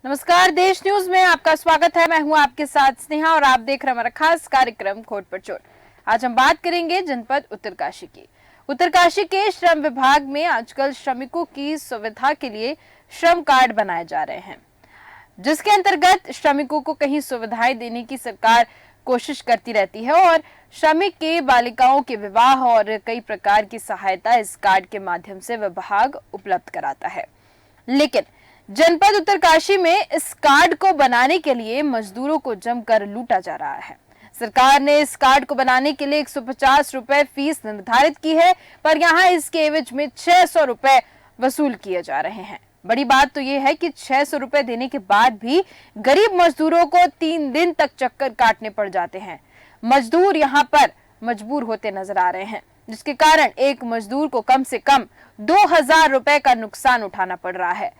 नमस्कार, देश न्यूज में आपका स्वागत है। मैं हूं आपके साथ स्नेहा और आप देख रहे हैं हमारा खास कार्यक्रम खोट पर चोट। आज हम बात करेंगे जनपद उत्तरकाशी की। उत्तरकाशी के श्रम विभाग में आजकल श्रमिकों की सुविधा के लिए श्रम कार्ड बनाए जा रहे हैं, जिसके अंतर्गत श्रमिकों को कहीं सुविधाएं देने की सरकार कोशिश करती रहती है और श्रमिक के बालिकाओं के विवाह और कई प्रकार की सहायता इस कार्ड के माध्यम से विभाग उपलब्ध कराता है। लेकिन जनपद उत्तरकाशी में इस कार्ड को बनाने के लिए मजदूरों को जमकर लूटा जा रहा है। सरकार ने इस कार्ड को बनाने के लिए 150 रुपए फीस निर्धारित की है, पर यहाँ इसके एवज में 600 रुपए वसूल किए जा रहे हैं। बड़ी बात तो ये है कि 600 रुपए देने के बाद भी गरीब मजदूरों को 3 दिन तक चक्कर काटने पड़ जाते हैं। मजदूर यहाँ पर मजबूर होते नजर आ रहे हैं, जिसके कारण एक मजदूर को कम से कम 2000 रुपए का नुकसान उठाना पड़ रहा है।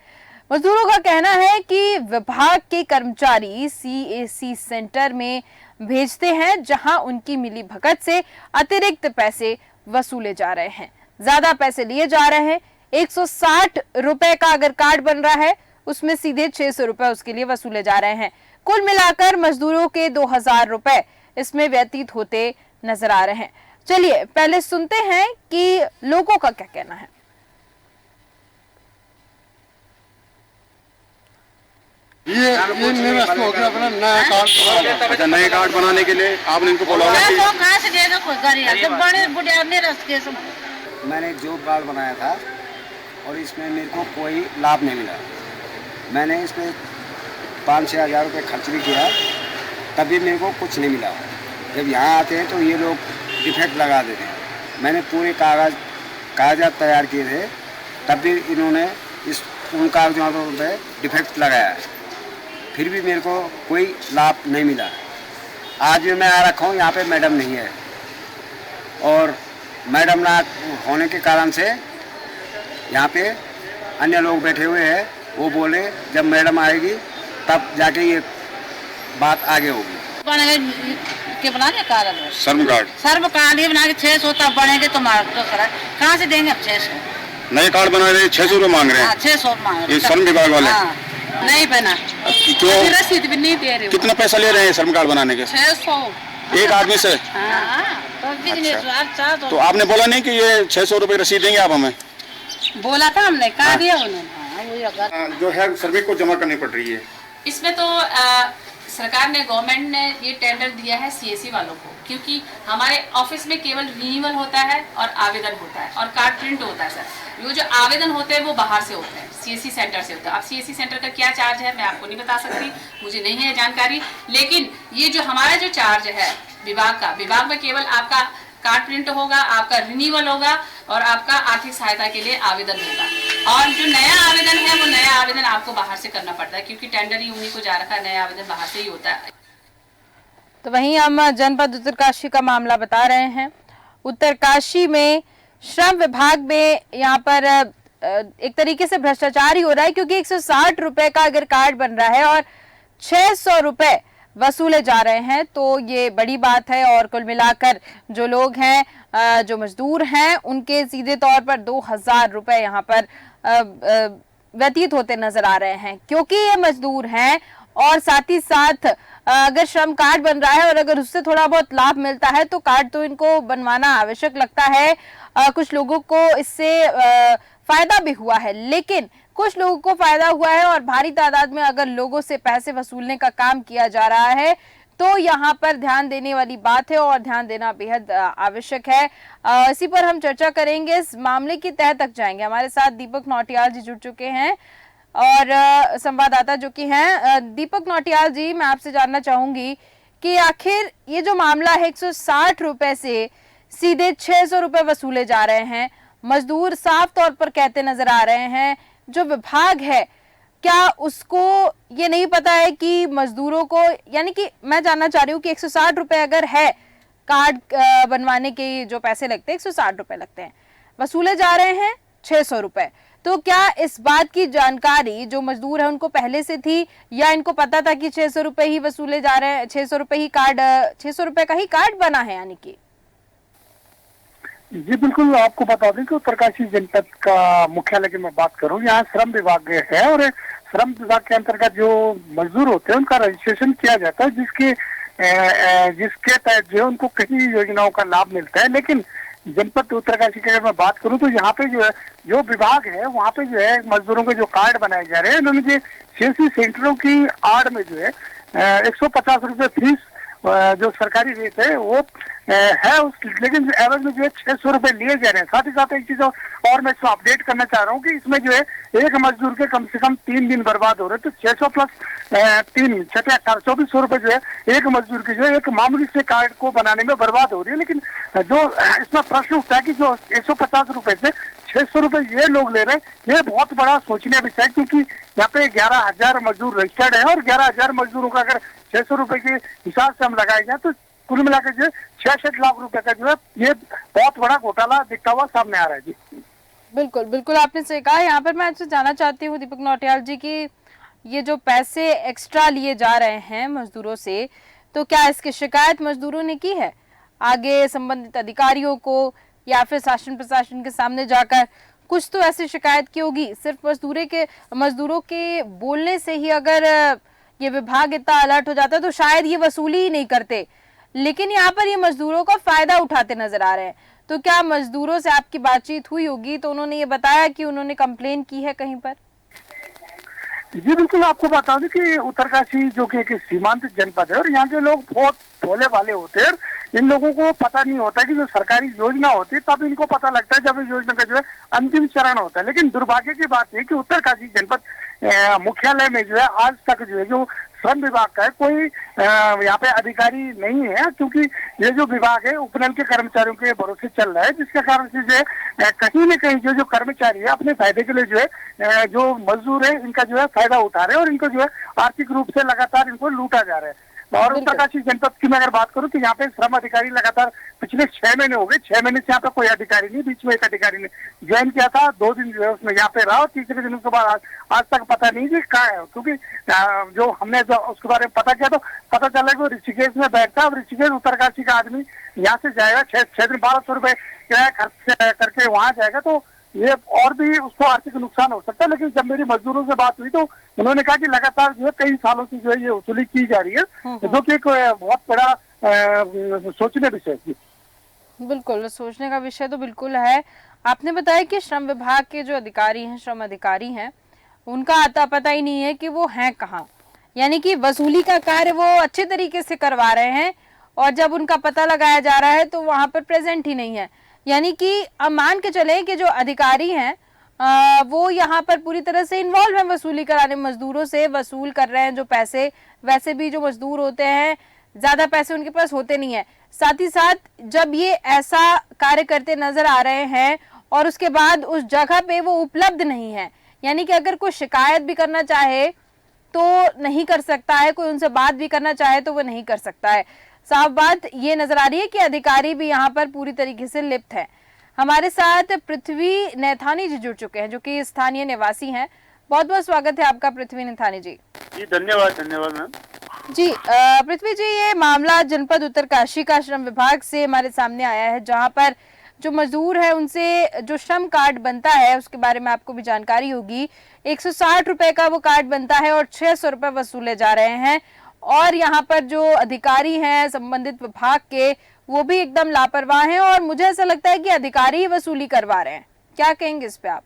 मजदूरों का कहना है कि विभाग के कर्मचारी सीएसी सेंटर में भेजते हैं, जहां उनकी मिली भगत से अतिरिक्त पैसे वसूले जा रहे हैं। ज्यादा पैसे लिए जा रहे हैं। 160 रुपए का अगर कार्ड बन रहा है, उसमें सीधे 600 रुपए उसके लिए वसूले जा रहे हैं। कुल मिलाकर मजदूरों के 2000 रुपए इसमें व्यतीत होते नजर आ रहे हैं। चलिए पहले सुनते हैं कि लोगों का क्या कहना है। ये निरस्त हो गया अपना नया कार्ड। अच्छा, नए कार्ड बनाने के लिए आपने इनको बोला मैंने जो कार्ड बनाया था और इसमें मेरे को कोई लाभ नहीं मिला। मैंने इसमें 5-6 हज़ार रुपये खर्च भी किया, तभी मेरे को कुछ नहीं मिला। जब यहाँ आते हैं तो ये लोग डिफेक्ट लगा देते हैं। मैंने पूरे कागजात तैयार किए थे, तब भी इन्होंने उन कागजातों पर डिफेक्ट लगाया है, फिर भी मेरे को कोई लाभ नहीं मिला। आज भी मैं आ रखा हूँ, यहाँ पे मैडम नहीं है और मैडम ना होने के कारण से यहाँ पे अन्य लोग बैठे हुए हैं। वो बोले जब मैडम आएगी तब जाके ये बात आगे होगी। श्रम कार्ड ये बना के 600 तब बनेंगे तो कहाँ से देंगे अब 600? नए कार्ड बना रहे 600 रुपये मांग रहे हैं। 600 मांग रहे हैं। ये श्रम विभाग वाले नहीं बना, क्यों? रसीद भी नहीं दे रहे। कितना पैसा ले रहे हैं श्रम कार्ड बनाने के? 600 एक आदमी से। तो आपने बोला नहीं कि ये 600 रुपये रसीद देंगे आप हमें? बोला था हमने, कहा दिया उन्होंने। जो है श्रमिक को जमा करनी पड़ रही है। इसमें तो सरकार ने, गवर्नमेंट ने ये टेंडर दिया है सीएससी वालों को, क्योंकि हमारे ऑफिस में केवल रिन्यूअल होता है और आवेदन होता है और कार्ड प्रिंट होता है। सर, वो जो आवेदन होते हैं वो बाहर से होते हैं, सीएससी सेंटर से होता है। अब सीएससी सेंटर का क्या चार्ज है मैं आपको नहीं बता सकती, मुझे नहीं है जानकारी। लेकिन ये जो हमारा जो चार्ज है विभाग का, विभाग में केवल आपका कार्ड प्रिंट होगा, आपका रिन्यूअल होगा और आपका आर्थिक सहायता के लिए आवेदन होगा। और जो नया आवेदन है वो नया आवेदन आपको बाहर से करना पड़ता है, क्योंकि टेंडर ही उन्हीं को जा रखा है, नया आवेदन बाहर से ही होता है। तो वहीं हम जनपद उत्तरकाशी का मामला बता रहे हैं। उत्तरकाशी में श्रम विभाग में यहाँ पर एक तरीके से भ्रष्टाचार ही हो रहा है, क्योंकि 160 रुपए का अगर कार्ड बन रहा है और 600 रुपए वसूले जा रहे हैं, तो ये बड़ी बात है। और कुल मिलाकर जो लोग हैं, जो मजदूर हैं, उनके सीधे तौर पर 2000 रुपए यहाँ पर व्यतीत होते नजर आ रहे हैं, क्योंकि ये मजदूर हैं। और साथ ही साथ अगर श्रम कार्ड बन रहा है और अगर उससे थोड़ा बहुत लाभ मिलता है तो कार्ड तो इनको बनवाना आवश्यक लगता है। कुछ लोगों को इससे फायदा भी हुआ है, लेकिन कुछ लोगों को फायदा हुआ है और भारी तादाद में अगर लोगों से पैसे वसूलने का काम किया जा रहा है तो यहाँ पर ध्यान देने वाली बात है और ध्यान देना बेहद आवश्यक है। इसी पर हम चर्चा करेंगे, इस मामले की तह तक जाएंगे। हमारे साथ दीपक नौटियाल जी जुड़ चुके हैं और संवाददाता जो कि हैं। दीपक नौटियाल जी, मैं आपसे जानना चाहूंगी कि आखिर ये जो मामला है 160 रुपए से सीधे 600 रुपए वसूले जा रहे हैं, मजदूर साफ तौर पर कहते नजर आ रहे हैं, जो विभाग है क्या उसको ये नहीं पता है कि मजदूरों को, यानी कि मैं जानना चाह रही हूँ कि 160 रुपए अगर है कार्ड बनवाने के जो पैसे लगते हैं, 160 रुपए लगते हैं, वसूले जा रहे हैं 600 रुपए, तो क्या इस बात की जानकारी जो मजदूर है उनको पहले से थी या इनको पता था कि 600 रुपए ही वसूले जा रहे हैं, 600 रुपए ही कार्ड, 600 रुपए का ही कार्ड बना है? यानी कि जी बिल्कुल, आपको बता दें कि उत्तरकाशी जनपद का मुख्यालय की मैं बात करूं, यहाँ श्रम विभाग है और श्रम विभाग के अंतर्गत जो मजदूर होते हैं उनका रजिस्ट्रेशन किया जाता है, जिसके तहत जो है उनको कई योजनाओं का लाभ मिलता है। लेकिन जनपद उत्तरकाशी की अगर मैं बात करूं तो यहाँ पे जो है जो विभाग है वहाँ पे जो है मजदूरों के जो कार्ड बनाए जा रहे हैं, उन्होंने जो सीएससी सेंटरों की आड़ में जो है 150 रुपए फीस जो सरकारी रेट है वो है उस, लेकिन एवरेज में जो है 600 रुपए लिए जा रहे हैं। साथ ही साथ एक चीज और मैं इसको अपडेट करना चाह रहा हूँ कि इसमें जो है एक मजदूर के कम से कम 3 दिन बर्बाद हो रहे हैं, तो 600 प्लस 3 2400 रुपए जो है एक मजदूर की जो है एक मामूली से कार्ड को बनाने में बर्बाद हो रही है। लेकिन जो इसमें प्रश्न उठता है कि जो 150 रुपए से 600 रुपए ये लोग ले रहे हैं, ये बहुत बड़ा सोचने विषय है, क्योंकि यहाँ पे 11,000 मजदूर रजिस्टर्ड है और 11,000 मजदूरों का अगर 600 रुपए के हिसाब से हम लगाए जाए तो कुल मिलाकर जो 66 लाख रुपए का जो है ये बहुत बड़ा घोटाला दिखता हुआ सामने आ रहा है। जी बिल्कुल बिल्कुल, आपने सही कहा। यहाँ पर मैं आपसे जानना चाहती हूँ दीपक नौटियाल जी की ये जो पैसे एक्स्ट्रा लिए जा रहे हैं मजदूरों से, तो क्या इसकी शिकायत मजदूरों ने की है आगे संबंधित अधिकारियों को या फिर शासन प्रशासन के सामने जाकर? कुछ तो ऐसी शिकायत की होगी। सिर्फ मजदूरों के बोलने से ही अगर ये विभाग इतना अलर्ट हो जाता तो शायद ये वसूली ही नहीं करते, लेकिन यहाँ पर ये मजदूरों का फायदा उठाते नजर आ रहे हैं। तो क्या मजदूरों से आपकी बातचीत हुई होगी तो उन्होंने ये बताया कि उन्होंने कंप्लेन की है कहीं पर? जी बिल्कुल, आपको बता दूं कि उत्तरकाशी जो कि एक सीमांत जनपद है और यहाँ के लोग बहुत भोले वाले होते हैं। इन लोगों को पता नहीं होता कि जो सरकारी योजना होती है तब इनको पता लगता है जब इस योजना का जो है अंतिम चरण होता है। लेकिन दुर्भाग्य की बात है कि उत्तरकाशी जनपद मुख्यालय में जो है आज तक जो है जो श्रम विभाग का है कोई यहाँ पे अधिकारी नहीं है, क्योंकि ये जो विभाग है उपनल के कर्मचारियों के भरोसे चल रहा है, जिसके कारण से जो है कहीं न कहीं जो कर्मचारी है अपने फायदे के लिए जो है जो मजदूर है इनका जो है फायदा उठा रहे हैं और इनको जो है आर्थिक रूप से लगातार इनको लूटा जा रहा है। और उत्तरकाशी जनपद की मैं अगर बात करूं तो यहाँ पे श्रम अधिकारी लगातार पिछले 6 महीने हो गए, 6 महीने से यहाँ पे कोई अधिकारी नहीं, बीच में एक अधिकारी ने ज्वाइन किया था, 2 दिन जो है उसमें यहाँ पे रहा और तीसरे दिन उसके बाद आज तक पता नहीं कि कहाँ है, क्योंकि जो हमने जो उसके बारे में पता किया तो पता चला कि वो ऋषिकेश में बैठता है। अब ऋषिकेश उत्तरकाशी का आदमी यहाँ से जाएगा 6 दिन 1200 रुपए किराया खर्च करके वहां जाएगा, तो ये और भी उसको आर्थिक नुकसान हो सकता है। लेकिन जब मेरी मजदूरों से बात हुई तो उन्होंने कहा कि लगातार जो है कई सालों से जो है ये वसूली की जा रही है, जो कि एक बहुत बड़ा सोचने विषय है। बिल्कुल, सोचने का विषय तो बिल्कुल है। आपने बताया कि श्रम विभाग के जो अधिकारी हैं, श्रम अधिकारी हैं, उनका आता पता ही नहीं है कि वो हैं कहाँ, यानी कि वसूली का कार्य वो अच्छे तरीके से करवा रहे हैं और जब उनका पता लगाया जा रहा है तो वहां पर प्रेजेंट ही नहीं है। यानी कि अब मान के चले कि जो अधिकारी हैं वो यहाँ पर पूरी तरह से इन्वॉल्व है वसूली कराने, मजदूरों से वसूल कर रहे हैं जो पैसे। वैसे भी जो मजदूर होते हैं ज्यादा पैसे उनके पास होते नहीं है। साथ ही साथ जब ये ऐसा कार्य करते नजर आ रहे हैं और उसके बाद उस जगह पे वो उपलब्ध नहीं है, यानी कि अगर कोई शिकायत भी करना चाहे तो नहीं कर सकता है, कोई उनसे बात भी करना चाहे तो वो नहीं कर सकता है। साफ बात ये नजर आ रही है कि अधिकारी भी यहाँ पर पूरी तरीके से लिप्त है। हमारे साथ पृथ्वी नैथानी जी जुड़ चुके हैं जो कि स्थानीय निवासी हैं। बहुत बहुत स्वागत है आपका पृथ्वी नैथानी जी। जी धन्यवाद मैम। जी पृथ्वी जी, ये मामला जनपद उत्तरकाशी का श्रम विभाग से हमारे सामने आया है, जहाँ पर जो मजदूर है उनसे जो श्रम कार्ड बनता है उसके बारे में आपको भी जानकारी होगी। 160 रुपए का वो कार्ड बनता है और 600 रुपए वसूले जा रहे हैं और यहाँ पर जो अधिकारी हैं संबंधित विभाग के वो भी एकदम लापरवाह हैं और मुझे ऐसा लगता है कि अधिकारी ही वसूली करवा रहे हैं। क्या कहेंगे इस पे आप?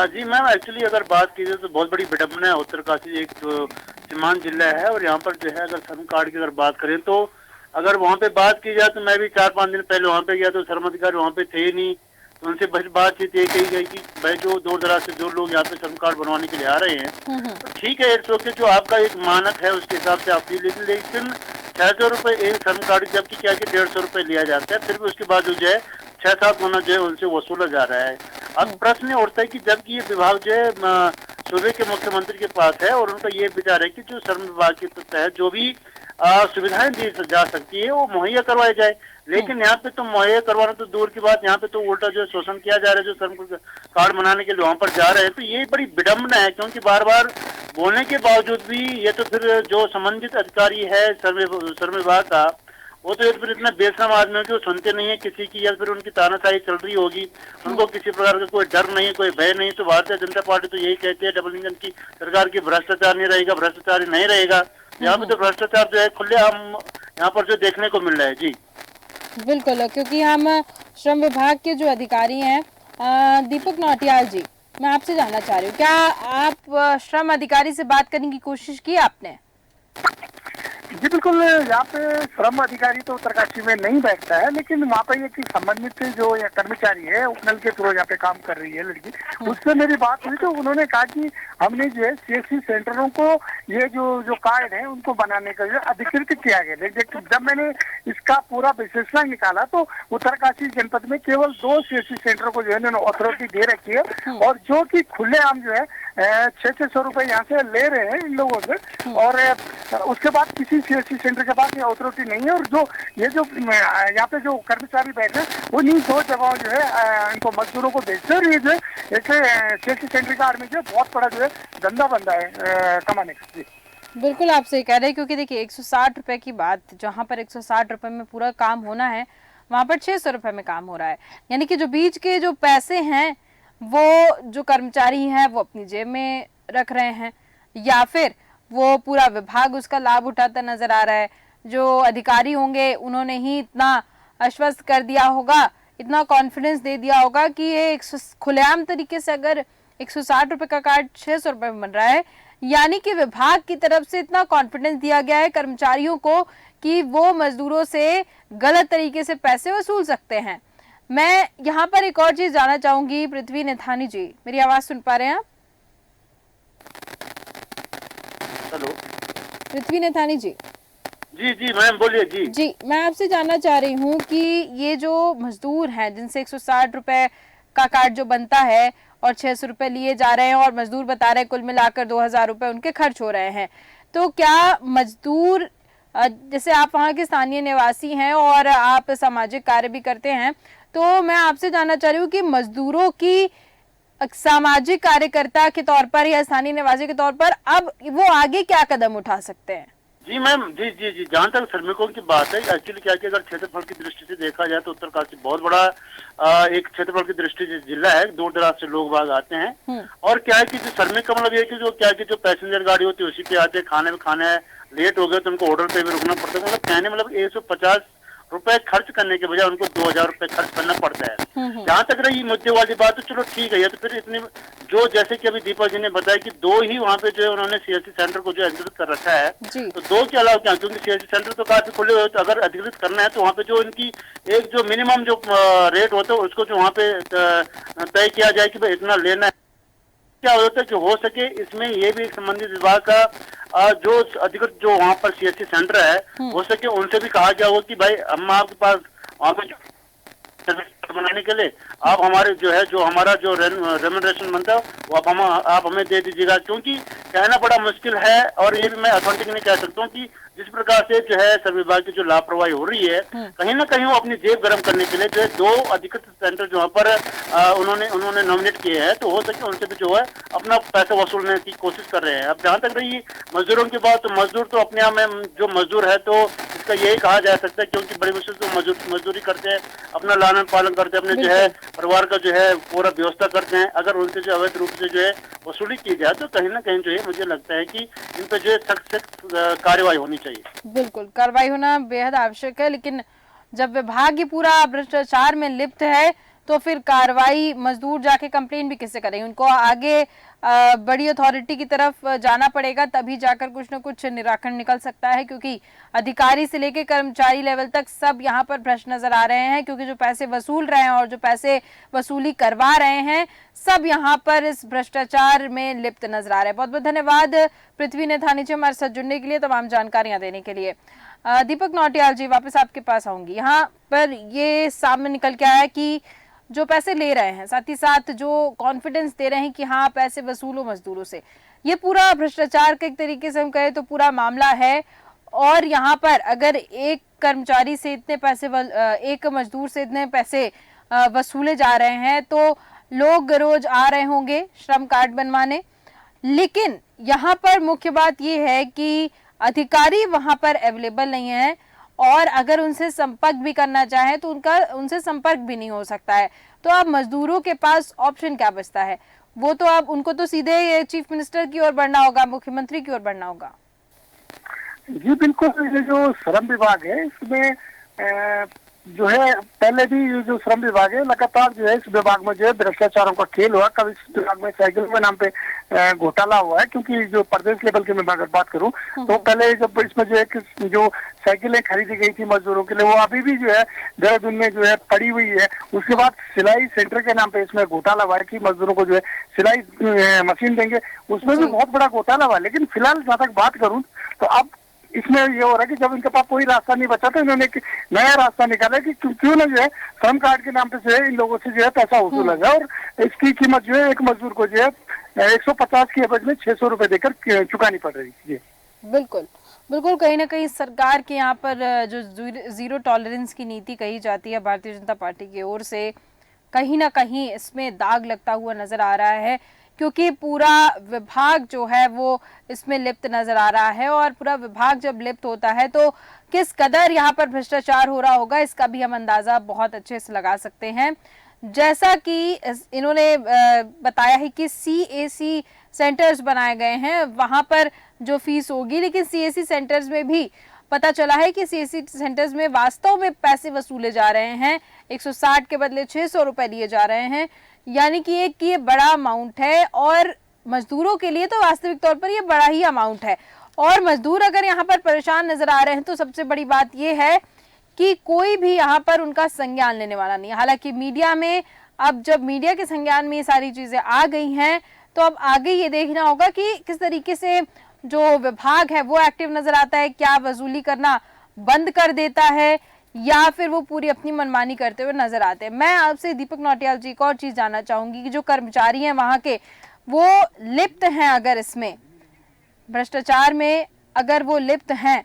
जी मैम, एक्चुअली अगर बात की जाए तो बहुत बड़ी विडम्बना है। उत्तरकाशी एक सीमांत जिला है और यहाँ पर जो है अगर श्रम कार्ड की अगर बात करें तो अगर वहाँ पे बात की जाए तो मैं भी 4-5 दिन पहले वहाँ पे गया तो श्रम अधिकारी वहाँ पे थे ही नहीं। तो उनसे बातचीत ये कही गई कि भाई जो दूर दराज से जो लोग यहाँ पे श्रम कार्ड बनवाने के लिए आ रहे हैं तो ठीक है, इट्स ओके, जो आपका एक मानक है उसके हिसाब से आप लेकिन 600 रुपए एक श्रम कार्ड जबकि क्या कि 150 रुपए लिया जाता है, फिर भी उसके बाद जो है 6-7 गुना जो है उनसे वसूला जा रहा है। अब प्रश्न उठता है कि जबकि ये विभाग जो है सूबे के मुख्यमंत्री के पास है और उनका ये विचार है कि जो श्रम विभाग के तहत जो भी सुविधाएं दी जा सकती है वो मुहैया करवाई जाए, लेकिन यहाँ पे तो मुहैया करवाना तो दूर की बात, यहाँ पे तो उल्टा जो शोषण किया जा रहा है। जो श्रम कार्ड बनाने के लिए वहाँ पर जा रहे हैं तो ये बड़ी विडम्बना है, क्योंकि बार बार बोलने के बावजूद भी ये तो फिर जो संबंधित अधिकारी है श्रम विभाग का वो तो फिर इतना बेशरम आदमी है कि वो सुनते नहीं है किसी की, या फिर उनकी तानाशाही चल रही होगी, उनको किसी प्रकार का कोई डर नहीं है, कोई भय नहीं। तो भारतीय जनता पार्टी तो यही कहती है डबल इंजन की सरकार की भ्रष्टाचार नहीं रहेगा, भ्रष्टाचार नहीं रहेगा। यहाँ पे तो भ्रष्टाचार जो है खुलेआम यहाँ पर जो देखने को मिल रहा है। जी बिल्कुल, क्योंकि हम श्रम विभाग के जो अधिकारी हैं दीपक नौटियाल जी, मैं आपसे जानना चाह रही हूँ, क्या आप श्रम अधिकारी से बात करने की कोशिश की आपने? जी बिल्कुल, यहाँ पे श्रम अधिकारी तो उत्तरकाशी में नहीं बैठता है, लेकिन वहाँ पे एक संबंधित जो कर्मचारी है उपनल के थ्रू यहाँ पे काम कर रही है लड़की, उससे मेरी बात हुई तो उन्होंने कहा कि हमने जो है सीएससी सेंटरों को ये जो कार्ड है उनको बनाने का जो अधिकृत किया गया। लेकिन जब मैंने इसका पूरा विश्लेषण निकाला तो उत्तरकाशी जनपद में केवल 2 सीएससी सेंटर को जो है उन्होंने अथॉरिटी दे रखी है, और जो कि खुलेआम जो है 600 रुपए यहाँ से ले रहे हैं इन लोगों से, और उसके बाद किसी सीएससी सेंटर के पास ये अथॉरिटी नहीं है। और जो यहाँ पे जो कर्मचारी बैठे वो इन 2 जगहों जो है इनको मजदूरों को भेजते हैं, और ये जो एक सीएससी सेंटर का आर्मी जो है बहुत बड़ा जो है धंधा बंदा है कमाने का। जी बिल्कुल, आप सही कह रहे हैं, क्योंकि देखिए 160 रुपए की बात, जहाँ पर 160 रुपए में पूरा काम होना है वहां पर 600 रुपए में काम हो रहा है। यानी कि जो बीच के जो पैसे हैं वो जो कर्मचारी हैं वो अपनी जेब में रख रहे हैं, या फिर वो पूरा विभाग उसका लाभ उठाता नजर आ रहा है। जो अधिकारी होंगे उन्होंने ही इतना आश्वस्त कर दिया होगा, इतना कॉन्फिडेंस दे दिया होगा कि ये खुलेआम तरीके से अगर 160 रुपए का कार्ड 600 रुपए में बन रहा है, यानी कि विभाग की तरफ से इतना कॉन्फिडेंस दिया गया है कर्मचारियों को कि वो मजदूरों से गलत तरीके से पैसे वसूल सकते हैं। मैं यहाँ पर एक और चीज जानना चाहूंगी, पृथ्वी नेथानी जी, मेरी आवाज सुन पा रहे हैं आप? हेलो पृथ्वी नेथानी जी। जी जी मैम बोलिए। जी जी, मैं आपसे जानना चाह रही हूँ कि ये जो मजदूर हैं जिनसे 160 रुपए का कार्ड जो बनता है और 600 रुपए लिए जा रहे हैं, और मजदूर बता रहे हैं कुल मिलाकर 2000 रुपए उनके खर्च हो रहे हैं, तो क्या मजदूर, जैसे आप वहाँ के स्थानीय निवासी हैं और आप सामाजिक कार्य भी करते हैं, तो मैं आपसे जानना चाह रही हूँ कि मजदूरों की सामाजिक कार्यकर्ता के तौर पर या स्थानीय निवासी के तौर पर अब वो आगे क्या कदम उठा सकते हैं? जी मैम, जी जी जी जहाँ तक श्रमिकों की बात है, एक्चुअली क्या कि अगर क्षेत्रफल की दृष्टि से देखा जाए तो उत्तरकाशी बहुत बड़ा एक क्षेत्रफल की दृष्टि से जिला है, दूर दराज से लोग बाग आते हैं। और क्या है कि जो श्रमिक का मतलब ये कि जो क्या है कि जो पैसेंजर गाड़ी होती है उसी पे आते हैं, खाने लेट हो गए तो उनको होटल पे भी रुकना पड़ता है। मतलब कहने मतलब 150 रुपए खर्च करने के बजाय उनको 2000 रुपए खर्च करना पड़ता है। जहाँ तक रही मुद्दे वाली बात तो चलो ठीक है, या तो फिर इतनी जो जैसे कि अभी दीपक जी ने बताया कि 2 ही वहाँ पे जो है उन्होंने सीएससी सेंटर को जो अधिकृत कर रखा है, तो 2 के अलावा क्या, क्योंकि सीएससी सेंटर तो काफी खुले हुए, तो अगर अधिकृत करना है तो वहाँ पे जो इनकी एक जो मिनिमम जो रेट होता है उसको जो वहाँ पे तय किया जाए कि भाई इतना लेना है। क्या होता है कि हो सके इसमें ये भी संबंधित विभाग का जो अधिकृत जो वहाँ पर सीएससी सेंटर है, हो सके उनसे भी कहा गया हो कि भाई हम आपके पास वहाँ पे बनाने के लिए आप हमारे जो है जो हमारा जो रेम्यूनरेशन बनता है वो आप हमें दे दीजिएगा। क्योंकि कहना बड़ा मुश्किल है, और ये भी मैं अथॉरिटी नहीं कह सकता हूँ कि जिस प्रकार से जो है श्रम विभाग की जो लापरवाही हो रही है, कहीं ना कहीं वो अपनी जेब गर्म करने के लिए जो है 2 अधिकृत सेंटर जो वहाँ पर उन्होंने नॉमिनेट किए हैं, तो हो सके उनसे भी जो है अपना पैसा वसूलने की कोशिश कर रहे हैं। अब जहाँ तक रही मजदूरों की बात, तो मजदूर तो अपने आप में जो मजदूर है तो इसका यही कहा जा सकता है, क्योंकि बड़ी मुश्किल से मजदूरी करते हैं, अपना लालन पालन करते हैं, अपने जो है परिवार का जो है पूरा व्यवस्था करते हैं। अगर उनसे जो अवैध रूप से जो है वसूली की जाए तो कहीं ना कहीं जो है मुझे लगता है कि इन पर जो है सख्त कार्रवाई होनी चाहिए। बिल्कुल, कार्रवाई होना बेहद आवश्यक है, लेकिन जब विभाग ही पूरा भ्रष्टाचार में लिप्त है तो फिर कार्रवाई, मजदूर जाके कंप्लेन भी किससे करेंगे? उनको आगे बड़ी अथॉरिटी की तरफ जाना पड़ेगा, तभी जाकर कुछ न कुछ निराकरण निकल सकता है, क्योंकि अधिकारी से लेके कर्मचारी लेवल तक सब यहाँ पर भ्रष्ट नजर आ रहे हैं, क्योंकि जो पैसे वसूल रहे हैं और जो पैसे वसूली करवा रहे हैं सब यहाँ पर इस भ्रष्टाचार में लिप्त नजर आ रहे हैं। बहुत बहुत धन्यवाद पृथ्वी नेथानी जी हमारे साथ जुड़ने के लिए, तमाम जानकारियां देने के लिए। दीपक नौटियाल जी, वापस आपके पास आऊंगी। यहाँ पर ये सामने निकल के आया कि जो पैसे ले रहे हैं, साथ ही साथ जो कॉन्फिडेंस दे रहे हैं कि हाँ पैसे वसूलो मजदूरों से, ये पूरा भ्रष्टाचार के एक तरीके से हम कहें तो पूरा मामला है। और यहाँ पर अगर एक कर्मचारी से इतने पैसे, एक मजदूर से इतने पैसे वसूले जा रहे हैं तो लोग रोज आ रहे होंगे श्रम कार्ड बनवाने। लेकिन यहाँ पर मुख्य बात ये है कि अधिकारी वहां पर अवेलेबल नहीं है, और अगर उनसे संपर्क भी करना चाहे तो उनसे संपर्क भी नहीं हो सकता है। तो अब मजदूरों के पास ऑप्शन क्या बचता है? वो तो अब उनको तो सीधे चीफ मिनिस्टर की ओर बढ़ना होगा, मुख्यमंत्री की ओर बढ़ना होगा। जी बिल्कुल, ये जो श्रम विभाग है इसमें जो है पहले भी ये जो श्रम विभाग है लगातार जो है इस विभाग में जो है भ्रष्टाचारों का खेल हुआ। कभी इस विभाग में साइकिल के नाम पे घोटाला हुआ है, क्योंकि जो प्रदेश लेवल की मैं अगर बात करूं तो पहले जब इसमें जो है जो साइकिलें खरीदी गई थी मजदूरों के लिए, वो अभी भी जो है देहरादून में जो है पड़ी हुई है। उसके बाद सिलाई सेंटर के नाम पे इसमें घोटाला हुआ है कि मजदूरों को जो है सिलाई मशीन देंगे, उसमें भी बहुत बड़ा घोटाला हुआ। लेकिन फिलहाल जहाँ तक बात करूँ तो अब इसमें ये हो रहा है कि जब इनके पास कोई रास्ता नहीं बचा तो इन्होंने एक नया रास्ता निकाला कि क्यों ना जो है श्रम कार्ड के नाम पे जो है इन लोगों से जो है पैसा वसूला जाए, और इसकी कीमत जो है एक मजदूर को जो है 150 की एवज में 600 रुपए देकर चुकानी पड़ रही है। बिल्कुल बिल्कुल, कहीं ना कहीं सरकार के यहाँ पर जो जीरो टॉलरेंस की नीति कही जाती है भारतीय जनता पार्टी की ओर से, कहीं ना कहीं इसमें दाग लगता हुआ नजर आ रहा है, क्योंकि पूरा विभाग जो है वो इसमें लिप्त नजर आ रहा है। और पूरा विभाग जब लिप्त होता है तो किस कदर यहाँ पर भ्रष्टाचार हो रहा होगा इसका भी हम अंदाजा बहुत अच्छे से लगा सकते हैं। जैसा कि इन्होंने बताया है कि CAC सेंटर्स बनाए गए हैं, वहां पर जो फीस होगी, लेकिन CAC सेंटर्स में भी पता चला है कि CAC सेंटर्स में वास्तव में पैसे वसूले जा रहे हैं, 160 के बदले 600 रुपए लिए जा रहे हैं, यानी कि एक ये बड़ा अमाउंट है। और मजदूरों के लिए तो वास्तविक तौर पर ये बड़ा ही अमाउंट है। और मजदूर अगर यहाँ पर परेशान नजर आ रहे हैं तो सबसे बड़ी बात ये है कि कोई भी यहाँ पर उनका संज्ञान लेने वाला नहीं है। हालांकि मीडिया में, अब जब मीडिया के संज्ञान में ये सारी चीजें आ गई हैं तो अब आगे ये देखना होगा कि किस तरीके से जो विभाग है वो एक्टिव नजर आता है, क्या वसूली करना बंद कर देता है या फिर वो पूरी अपनी मनमानी करते हुए नजर आते हैं। मैं आपसे दीपक नौटियाल जी को और चीज जानना चाहूंगी कि जो कर्मचारी हैं वहां के, वो लिप्त हैं, अगर इसमें भ्रष्टाचार में अगर वो लिप्त हैं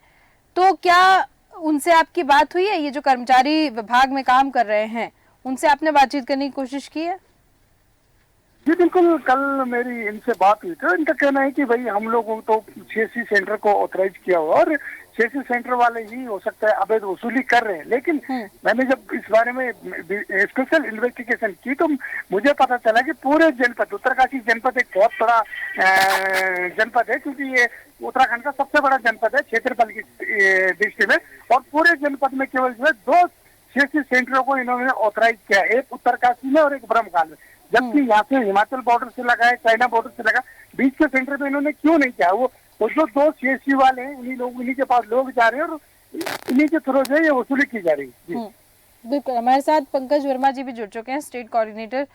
तो क्या उनसे आपकी बात हुई है? ये जो कर्मचारी विभाग में काम कर रहे हैं उनसे आपने बातचीत करने की कोशिश की है? जी बिल्कुल, कल मेरी इनसे बात हुई थी। इनका कहना है कि भाई हम लोगों तो CAC सेंटर को ऑथराइज किया हुआ और CAC सेंटर वाले ही हो सकता है अवैध वसूली कर रहे हैं। लेकिन मैंने जब इस बारे में स्पेशल इन्वेस्टिगेशन की तो मुझे पता चला कि पूरे जनपद, उत्तरकाशी जनपद एक बहुत बड़ा जनपद है, क्योंकि ये उत्तराखंड का सबसे बड़ा जनपद है क्षेत्रफल की दृष्टि में, और पूरे जनपद में केवल जो है 2 CAC सेंटरों को इन्होंने ऑथराइज किया, एक उत्तरकाशी में और एक ब्रह्मकाल में। जबकि यहाँ से हिमाचल बॉर्डर से लगा है, चाइना बॉर्डर से लगा, बीच के सेंटर में इन्होंने क्यों नहीं किया? वो जो 2 CAC वाले हैं उन्हीं के पास लोग जा रहे हैं और इन्हीं के थ्रू से ये वसूली की जा रही है। बिल्कुल, हमारे साथ पंकज वर्मा जी भी जुड़ चुके हैं, स्टेट कोऑर्डिनेटर।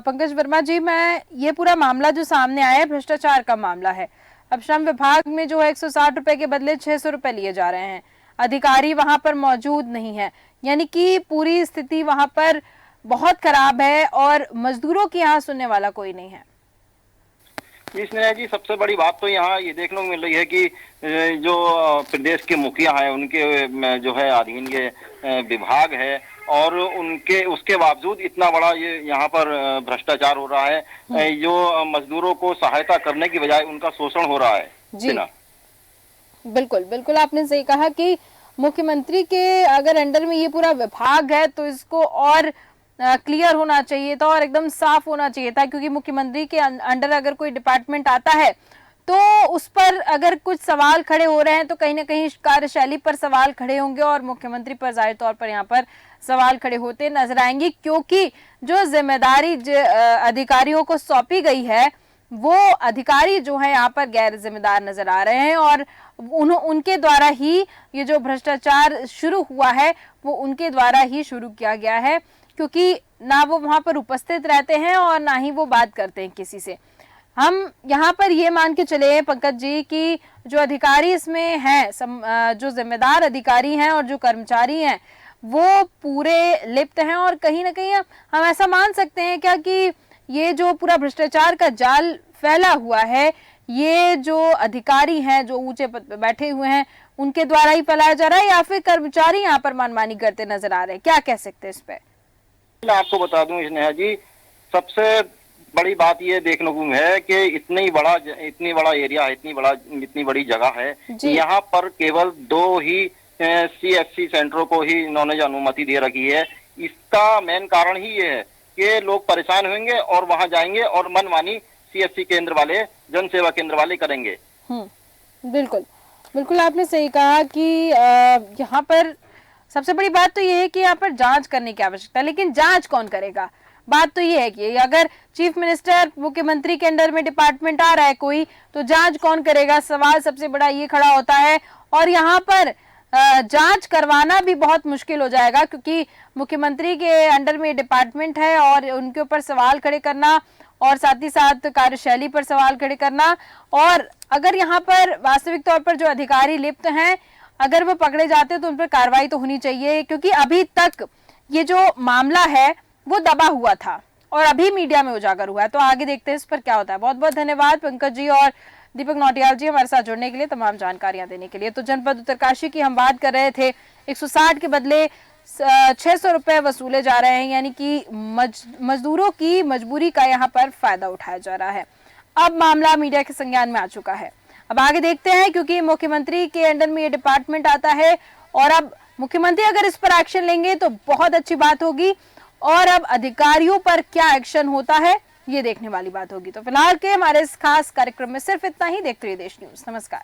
पंकज वर्मा जी, मैं ये पूरा मामला जो सामने आया है भ्रष्टाचार का मामला है। अब श्रम विभाग में जो है 160 रुपए के बदले 600 रुपए लिए जा रहे हैं, अधिकारी वहां पर मौजूद नहीं है, यानी कि पूरी स्थिति वहां पर बहुत खराब है और मजदूरों की यहाँ सुनने वाला कोई नहीं है। इसमें जी सबसे बड़ी बात तो यहाँ ये देखने को मिल रही है कि जो प्रदेश के मुखिया हैं उनके जो है अधीन ये विभाग है, और उसके बावजूद इतना बड़ा ये यहाँ पर भ्रष्टाचार हो रहा है। जो मजदूरों को सहायता करने की बजाय उनका शोषण हो रहा है। जी बिल्कुल बिल्कुल, आपने सही कहा कि मुख्यमंत्री के अगर अंडर में ये पूरा विभाग है तो इसको और क्लियर होना चाहिए था और एकदम साफ होना चाहिए था, क्योंकि मुख्यमंत्री के अंडर अगर कोई डिपार्टमेंट आता है तो उस पर अगर कुछ सवाल खड़े हो रहे हैं तो कहीं ना कहीं कार्यशैली पर सवाल खड़े होंगे और मुख्यमंत्री पर जाहिर तौर पर यहाँ पर सवाल खड़े होते नजर आएंगे, क्योंकि जो जिम्मेदारी अधिकारियों को सौंपी गई है वो अधिकारी जो है यहाँ पर गैर जिम्मेदार नजर आ रहे हैं और उनके द्वारा ही ये जो भ्रष्टाचार शुरू हुआ है वो उनके द्वारा ही शुरू किया गया है, क्योंकि ना वो वहां पर उपस्थित रहते हैं और ना ही वो बात करते हैं किसी से। हम यहाँ पर ये मान के चले हैं पंकज जी कि जो अधिकारी इसमें हैं, जो जिम्मेदार अधिकारी हैं और जो कर्मचारी हैं वो पूरे लिप्त हैं, और कहीं ना कहीं हम ऐसा मान सकते हैं क्या कि ये जो पूरा भ्रष्टाचार का जाल फैला हुआ है ये जो अधिकारी हैं जो ऊंचे पद पे बैठे हुए हैं उनके द्वारा ही फैलाया जा रहा है, या फिर कर्मचारी यहाँ पर मनमानी करते नजर आ रहे हैं? क्या कह सकते हैं इस पे? मैं आपको बता दूं स्नेहा जी, सबसे बड़ी बात ये देखने को है कि इतनी बड़ा एरिया है, इतनी बड़ी जगह है, यहाँ पर केवल 2 ही CSC सेंटरों को ही इन्होंने जो अनुमति दे रखी है, इसका मेन कारण ही ये है कि लोग परेशान होंगे और वहां जाएंगे और मनमानी CSC केंद्र वाले, जन सेवा केंद्र वाले करेंगे। बिल्कुल बिल्कुल, आपने सही कहा कि यहाँ पर सबसे बड़ी बात तो ये है कि यहाँ पर जांच करने की आवश्यकता है, लेकिन जांच कौन करेगा? बात तो ये है कि अगर चीफ मिनिस्टर, मुख्यमंत्री के अंडर में डिपार्टमेंट आ रहा है कोई, तो जांच कौन करेगा? सवाल सबसे बड़ा ये खड़ा होता है। और यहाँ पर जांच करवाना भी बहुत मुश्किल हो जाएगा, क्योंकि मुख्यमंत्री के अंडर में डिपार्टमेंट है और उनके ऊपर सवाल खड़े करना और साथ ही साथ कार्यशैली पर सवाल खड़े करना, और अगर यहाँ पर वास्तविक तौर पर जो अधिकारी लिप्त हैं अगर वो पकड़े जाते हैं तो उन पर कार्रवाई तो होनी चाहिए, क्योंकि अभी तक ये जो मामला है वो दबा हुआ था और अभी मीडिया में उजागर हुआ है। तो आगे देखते हैं इस पर क्या होता है। बहुत बहुत धन्यवाद पंकज जी और दीपक नौटियाल जी हमारे साथ जुड़ने के लिए, तमाम जानकारियां देने के लिए। तो जनपद उत्तरकाशी की हम बात कर रहे थे, 160 के बदले 600 रुपए वसूले जा रहे हैं, यानी कि मजदूरों की मजबूरी का यहाँ पर फायदा उठाया जा रहा है। अब मामला मीडिया के संज्ञान में आ चुका है। अब आगे देखते हैं, क्योंकि मुख्यमंत्री के अंडर में ये डिपार्टमेंट आता है और अब मुख्यमंत्री अगर इस पर एक्शन लेंगे तो बहुत अच्छी बात होगी, और अब अधिकारियों पर क्या एक्शन होता है ये देखने वाली बात होगी। तो फिलहाल के हमारे इस खास कार्यक्रम में सिर्फ इतना ही। देखते रहिए देश न्यूज। नमस्कार।